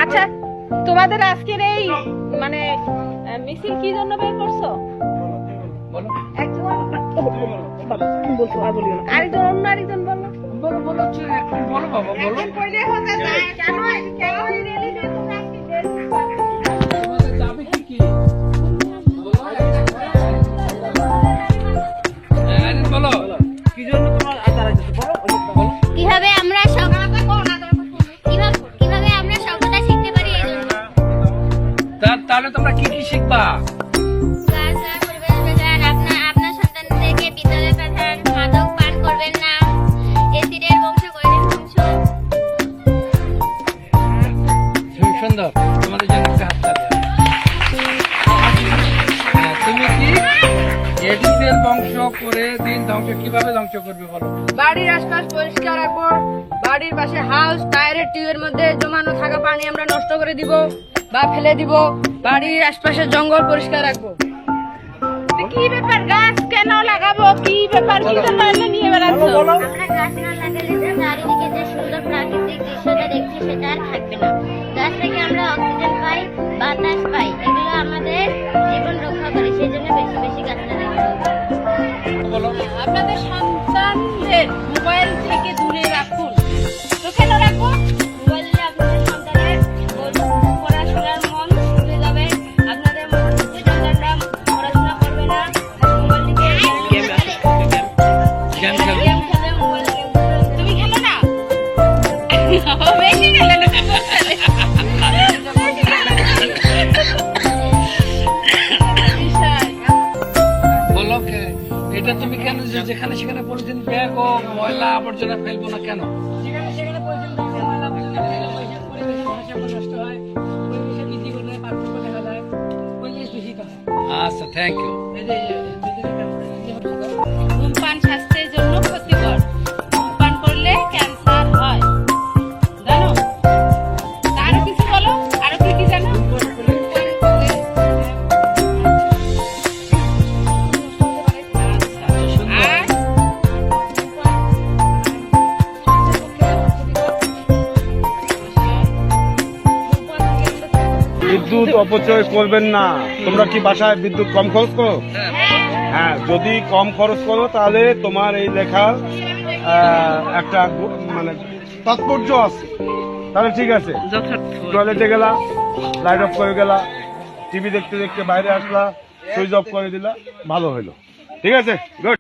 আচ্ছা, তোমাদের আজকের এই মানে মিছিল কি জন্য বের করছো? একজন আরেকজন অন্য আরেকজন বলো। বলো বাবা বলো। কেন এই র্যালি দিয়ে তোমরা আজকে বের করছো? তোমাদের দাবি কি? বলো কি জন্য তোমরা দাঁড়াইছো? বলো কিভাবে আমরা সভ্যতা শিখতে পারি এই জন্য। তাহলে তোমরা কি কি শিখবা? গাছরা পরিবেশ বাঁচান, আপনার সন্তানদেরকে বিদ্যালয়ে পাঠান, মাদক পান করবেন না, এসিডের বংশ কয়দিন ধ্বংস। সুন্দর, তোমাদের জন্য একটা হাততালি। তুমি কি এডিসের বংশ করে দিন ধ্বংস কিভাবে ধ্বংস করবে বলো? বাড়ির আশপাশ পরিষ্কার রাখবো, বাড়ির পাশে হাউস টায়ারের টিউবের মধ্যে জমানো থাকা পানি আমরা নষ্ট করে দিব বা ফেলে দিব, বাড়ির আশপাশের জঙ্গল পরিষ্কার রাখবো। কি ব্যাপার, গাছ কেন লাগাবো? কি ব্যাপার, কি জন্য এগুলো নিয়ে বেড়াচ্ছো? আমরা গাছ না লাগালে যে চারিদিকে যে সুন্দর প্রাকৃতিক দৃশ্যটা দেখছি সেটা আর থাকবে না। গাছ থেকে আমরা অক্সিজেন পাই, বাতাস পাই, এগুলো আমাদের জীবন রক্ষা করে। সেই জন্য বেশি বেশি গাছ লাগাতে হবে। বলো আপনাদের সন্তানদের মোবাইল থেকে দূরে রাখুন। তো কেন রাখবো? মোবাইল দিলে আপনাদের সন্তানের পড়াশোনার মন চলে যাবে, আপনাদের সন্তানরা পড়াশোনা করবে না, মোবাইল দিকে গেম খেলবে। গেম খেলে, মোবাইল গেম খেলে। তুমি খেলো না? বেশি খেলে না। বলো এটা তুমি কেন যেখানে সেখানে পলিথিন ব্যাগ ও ময়লা আবর্জনা ফেলবো না কেন? যেখানে সেখানে পরিবেশ ময়লা আবর্জনা ফেলে পরিবেশের ভারসাম্য নষ্ট হয়, পরিবেশের বৃদ্ধি করলে পার্থক্য দেখা যায়, পরিবেশ দূষিত হয়। আচ্ছা, থ্যাংক ইউ। ধূমপান স্বাস্থ্যের জন্য ক্ষতিকর। ধূমপান করলে ক্যান্সার হয়, জানো? আরো কিছু বলো, আরো কি কি জানো? আর বিদ্যুৎ অপচয় করবেন না। তোমরা কি বাসায় বিদ্যুৎ কম খরচ করো? হ্যাঁ, যদি কম খরচ করো তাহলে তোমার এই লেখার একটা মানে তাৎপর্য আছে। তাহলে ঠিক আছে, টয়লেটে গেলা, লাইট অফ করে গেলা, টিভি দেখতে দেখতে বাইরে আসলা, সুইচ অফ করে দিলা, ভালো হইলো। ঠিক আছে, গুড।